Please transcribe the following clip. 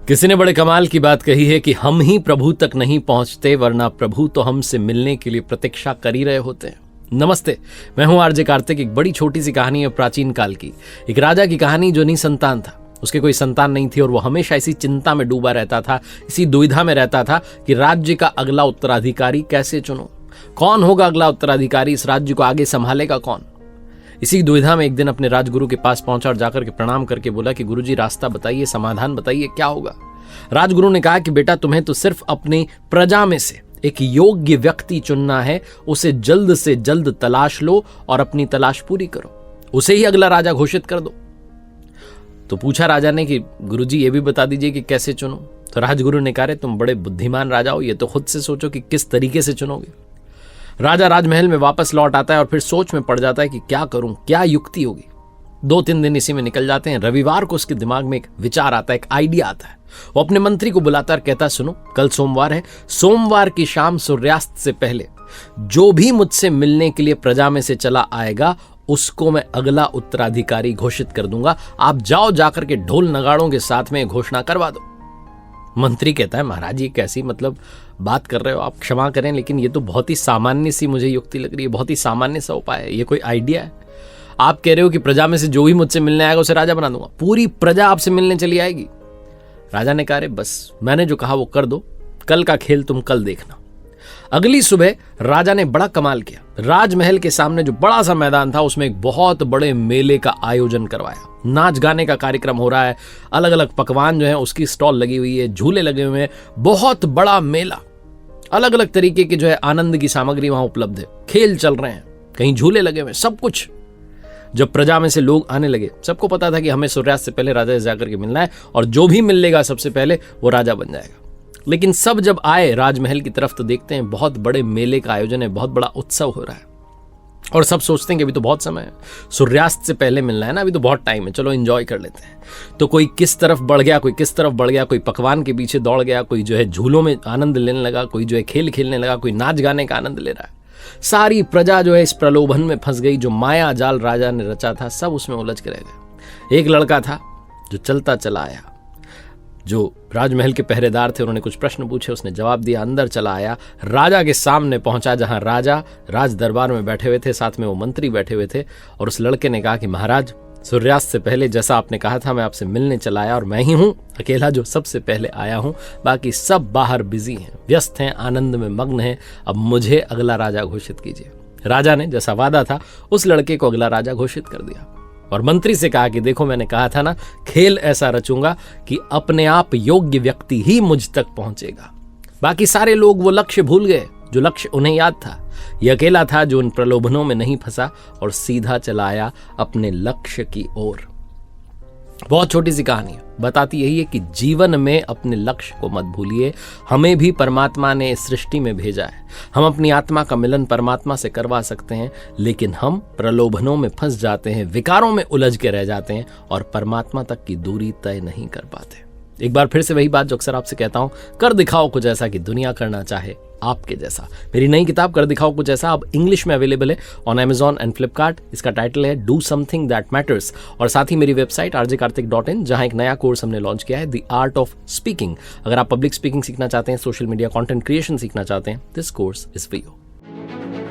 किसी ने बड़े कमाल की बात कही है कि हम ही प्रभु तक नहीं पहुंचते, वरना प्रभु तो हमसे मिलने के लिए प्रतीक्षा कर ही रहे होते हैं। नमस्ते, मैं हूं आरजे कार्तिक। एक बड़ी छोटी सी कहानी है प्राचीन काल की। एक राजा की कहानी जो निसंतान था। उसके कोई संतान नहीं थी और वो हमेशा इसी चिंता में डूबा रहता था, इसी दुविधा में रहता था कि राज्य का अगला उत्तराधिकारी कैसे चुनो, कौन होगा अगला उत्तराधिकारी, इस राज्य को आगे संभालेगा कौन। इसी दुविधा में एक दिन अपने राजगुरु के पास पहुंचा और जाकर के प्रणाम करके बोला कि गुरुजी, रास्ता बताइए, समाधान बताइए, क्या होगा। राजगुरु ने कहा कि बेटा, तुम्हें तो सिर्फ अपनी प्रजा में से एक योग्य व्यक्ति चुनना है, उसे जल्द से जल्द तलाश लो और अपनी तलाश पूरी करो, उसे ही अगला राजा घोषित कर दो। तो पूछा राजा ने कि गुरुजी, ये भी बता दीजिए कि कैसे चुनो। तो राजगुरु ने कहा, तुम बड़े बुद्धिमान राजा हो, ये तो खुद से सोचो कि किस तरीके से चुनोगे। राजा राजमहल में वापस लौट आता है और फिर सोच में पड़ जाता है कि क्या करूं, क्या युक्ति होगी। 2-3 दिन इसी में निकल जाते हैं। रविवार को उसके दिमाग में एक विचार आता है, एक आइडिया आता है। वो अपने मंत्री को बुलाता और कहता, सुनो, कल सोमवार है, सोमवार की शाम सूर्यास्त से पहले जो भी मुझसे मिलने के लिए प्रजा में से चला आएगा, उसको मैं अगला उत्तराधिकारी घोषित कर दूंगा। आप जाओ, जाकर के ढोल नगाड़ों के साथ में घोषणा करवा दो। मंत्री कहता है, महाराज ये कैसी बात कर रहे हो, आप क्षमा करें, लेकिन ये तो बहुत ही सामान्य सी मुझे युक्ति लग रही है, बहुत ही सामान्य सा उपाय है, ये कोई आइडिया है। आप कह रहे हो कि प्रजा में से जो भी मुझसे मिलने आएगा उसे राजा बना दूंगा, पूरी प्रजा आपसे मिलने चली आएगी। राजा ने कहा, अरे बस, मैंने जो कहा वो कर दो, कल का खेल तुम कल देखना। अगली सुबह राजा ने बड़ा कमाल किया। राजमहल के सामने जो बड़ा सा मैदान था, उसमें एक बहुत बड़े मेले का आयोजन करवाया। नाच गाने का कार्यक्रम हो रहा है, अलग अलग पकवान जो है उसकी स्टॉल लगी हुई है, झूले लगे हुए हैं, बहुत बड़ा मेला। अलग अलग तरीके की जो है आनंद की सामग्री वहां उपलब्ध है, खेल चल रहे हैं, कहीं झूले लगे हुए हैं, सब कुछ। जब प्रजा में से लोग आने लगे, सबको पता था कि हमें सूर्यास्त से पहले राजा से जाकर के मिलना है और जो भी मिल लेगा सबसे पहले वो राजा बन जाएगा। लेकिन सब जब आए राजमहल की तरफ तो देखते हैं बहुत बड़े मेले का आयोजन है, बहुत बड़ा उत्सव हो रहा है और सब सोचते हैं कि अभी तो बहुत समय है, सूर्यास्त से पहले मिलना है ना, अभी तो बहुत टाइम है, चलो एंजॉय कर लेते हैं। तो कोई किस तरफ बढ़ गया, कोई किस तरफ बढ़ गया, कोई पकवान के पीछे दौड़ गया, कोई जो है झूलों में आनंद लेने लगा, कोई जो है खेल खेलने लगा, कोई नाच गाने का आनंद ले रहा है। सारी प्रजा जो है इस प्रलोभन में फंस गई, जो माया जाल राजा ने रचा था सब उसमें उलझ के रह गए। एक लड़का था जो चलता चला आया, जो राजमहल के पहरेदार थे, उन्होंने कुछ प्रश्न पूछे, उसने जवाब दिया, अंदर चला आया, राजा के सामने पहुंचा जहां राजा राज दरबार में बैठे हुए थे, साथ में वो मंत्री बैठे हुए थे। और उस लड़के ने कहा कि महाराज, सूर्यास्त से पहले जैसा आपने कहा था मैं आपसे मिलने चला आया और मैं ही हूं अकेला जो सबसे पहले आया हूं, बाकी सब बाहर बिजी हैं, व्यस्त हैं, आनंद में मग्न हैं, अब मुझे अगला राजा घोषित कीजिए। राजा ने जैसा वादा था उस लड़के को अगला राजा घोषित कर दिया और मंत्री से कहा कि देखो, मैंने कहा था ना, खेल ऐसा रचूंगा कि अपने आप योग्य व्यक्ति ही मुझ तक पहुंचेगा। बाकी सारे लोग वो लक्ष्य भूल गए जो लक्ष्य उन्हें याद था। ये अकेला था जो उन प्रलोभनों में नहीं फंसा और सीधा चला आया अपने लक्ष्य की ओर। बहुत छोटी सी कहानी है, बताती यही है कि जीवन में अपने लक्ष्य को मत भूलिए। हमें भी परमात्मा ने इस सृष्टि में भेजा है, हम अपनी आत्मा का मिलन परमात्मा से करवा सकते हैं, लेकिन हम प्रलोभनों में फंस जाते हैं, विकारों में उलझ के रह जाते हैं और परमात्मा तक की दूरी तय नहीं कर पाते। एक बार फिर से वही बात जो अक्सर आपसे कहता हूं, कर दिखाओ कुछ ऐसा कि दुनिया करना चाहे आपके जैसा। मेरी नई किताब कर दिखाओ कुछ ऐसा अब इंग्लिश में अवेलेबल है ऑन Amazon एंड फ्लिपकार्ट। इसका टाइटल है डू समथिंग दैट मैटर्स। और साथ ही मेरी वेबसाइट rjkartik.in, जहां एक नया कोर्स हमने लॉन्च किया है, द आर्ट ऑफ स्पीकिंग। अगर आप पब्लिक स्पीकिंग सीखना चाहते हैं, सोशल मीडिया कंटेंट क्रिएशन सीखना चाहते हैं, this course is for you.